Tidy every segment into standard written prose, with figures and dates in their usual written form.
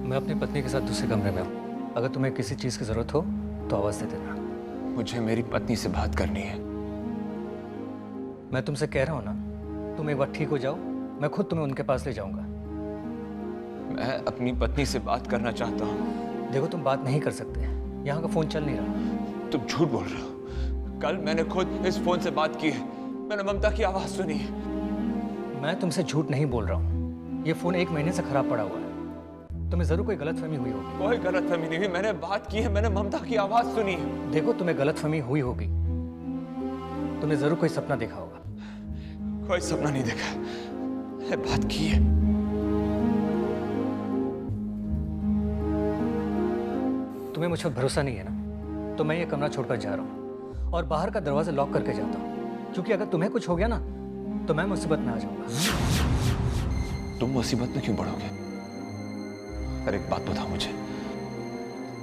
मैं अपनी पत्नी के साथ दूसरे कमरे में हूँ। अगर तुम्हें किसी चीज की जरूरत हो तो आवाज दे देना। मुझे मेरी पत्नी से बात करनी है। मैं तुमसे कह रहा हूँ ना, तुम एक बार ठीक हो जाओ, मैं खुद तुम्हें उनके पास ले जाऊंगा। मैं अपनी पत्नी से बात करना चाहता हूँ। देखो तुम बात नहीं कर सकते, यहाँ का फोन चल नहीं रहा। तुम झूठ बोल रहे हो। कल मैंने खुद इस फोन से बात की है। मैंने ममता की आवाज सुनी है। मैं तुमसे झूठ नहीं बोल रहा हूँ। ये फोन 1 महीने से खराब पड़ा हुआ है। तुम्हें जरूर कोई गलतफहमी हुई होगी। कोई गलतफहमी नहीं हुई। मैंने बात की है। मैंने ममता की आवाज सुनी है। देखो तुम्हें गलतफहमी हुई होगी। तुमने जरूर कोई सपना देखा होगा। कोई सपना नहीं देखा। मैंने बात की है। तुम्हें मुझ पर भरोसा नहीं है ना, तो मैं ये कमरा छोड़कर जा रहा हूँ और बाहर का दरवाजा लॉक करके जाता हूँ, क्योंकि अगर तुम्हें कुछ हो गया ना तो मैं मुसीबत में आ जाऊंगा। तुम मुसीबत में क्यों पड़ोगे? पर एक बात बताओ मुझे,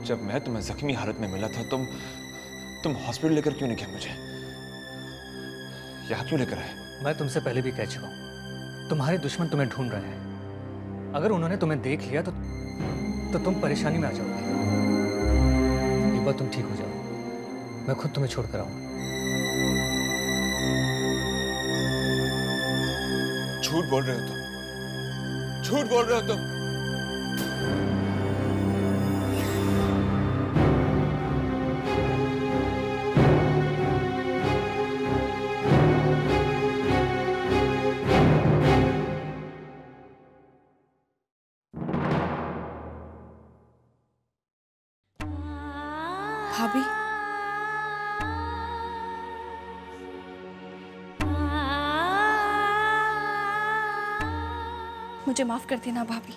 जब मैं तुम्हें जख्मी हालत में मिला था तुम हॉस्पिटल लेकर क्यों नहीं गए मुझे? यहाँ क्यों लेकर आए? मैं तुमसे पहले भी कह चुका हूँ, तुम्हारे दुश्मन तुम्हें ढूंढ रहे हैं। अगर उन्होंने तुम्हें देख लिया तो तुम परेशानी में आ जाओगे। एक बार तुम ठीक हो जाओ, मैं खुद तुम्हें छोड़कर आऊंगा। झूठ बोल रहे हो तुम। झूठ बोल रहे हो तुम। भाभी, मुझे माफ कर देना भाभी।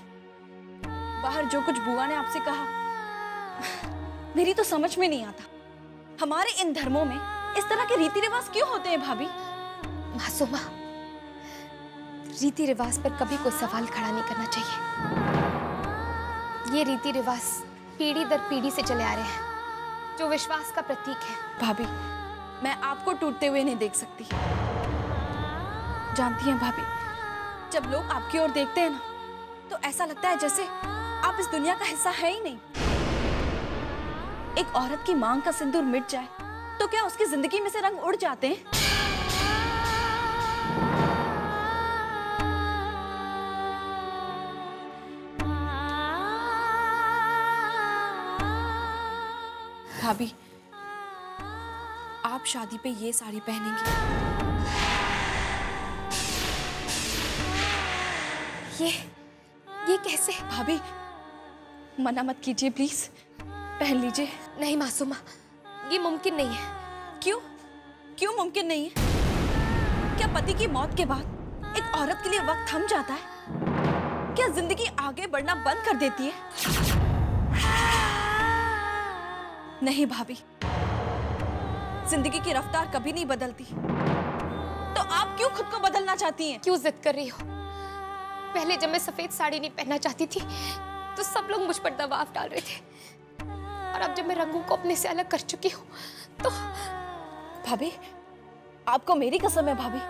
बाहर जो कुछ बुआ ने आपसे कहा मेरी तो समझ में नहीं आता। हमारे इन धर्मों में इस तरह के रीति रिवाज क्यों होते हैं भाभी? मासूमा, रीति रिवाज पर कभी कोई सवाल खड़ा नहीं करना चाहिए। ये रीति रिवाज पीढ़ी दर पीढ़ी से चले आ रहे हैं, जो विश्वास का प्रतीक है। भाभी, मैं आपको टूटते हुए नहीं देख सकती। जानती हैं भाभी, जब लोग आपकी ओर देखते हैं ना तो ऐसा लगता है जैसे आप इस दुनिया का हिस्सा है ही नहीं। एक औरत की मांग का सिंदूर मिट जाए तो क्या उसकी जिंदगी में से रंग उड़ जाते हैं? भाभी, आप शादी पे ये साड़ी पहनेंगी? ये कैसे? भाभी, मना मत कीजिए प्लीज, पहन लीजिए। नहीं मासूमा, ये मुमकिन नहीं है। क्यों? क्यों मुमकिन नहीं है? क्या पति की मौत के बाद एक औरत के लिए वक्त थम जाता है? क्या जिंदगी आगे बढ़ना बंद कर देती है? नहीं भाभी, जिंदगी की रफ्तार कभी नहीं बदलती। तो आप क्यों खुद को बदलना चाहती हैं? क्यों जिद कर रही हो? पहले जब मैं सफेद साड़ी नहीं पहनना चाहती थी तो सब लोग मुझ पर दबाव डाल रहे थे, और अब जब मैं रंगों को अपने से अलग कर चुकी हूँ तो भाभी, आपको मेरी कसम है भाभी,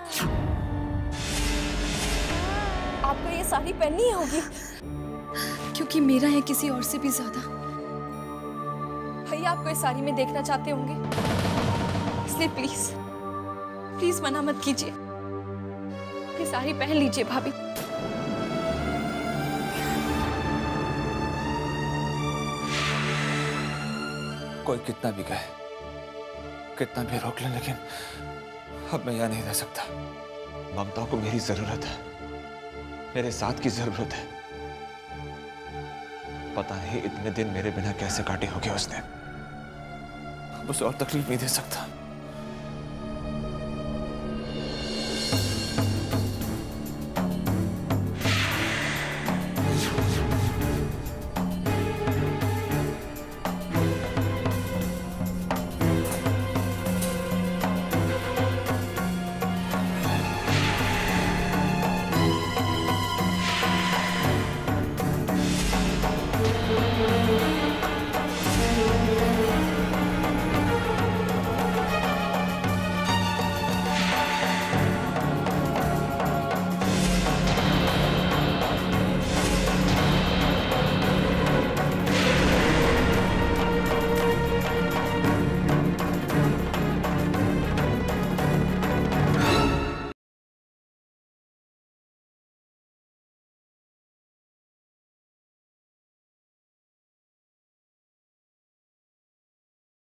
आपको ये साड़ी पहननी ही होगी, क्योंकि मेरा है किसी और से भी ज्यादा भैया आपको इस साड़ी में देखना चाहते होंगे। इसलिए प्लीज प्लीज मना मत कीजिए, ये साड़ी पहन लीजिए भाभी। कोई कितना भी कहे, कितना भी रोक ले, लेकिन अब मैं यहाँ नहीं रह सकता। ममता को मेरी जरूरत है, मेरे साथ की जरूरत है। पता नहीं इतने दिन मेरे बिना कैसे काटे होंगे उसने। उसे और तकलीफ नहीं दे सकता।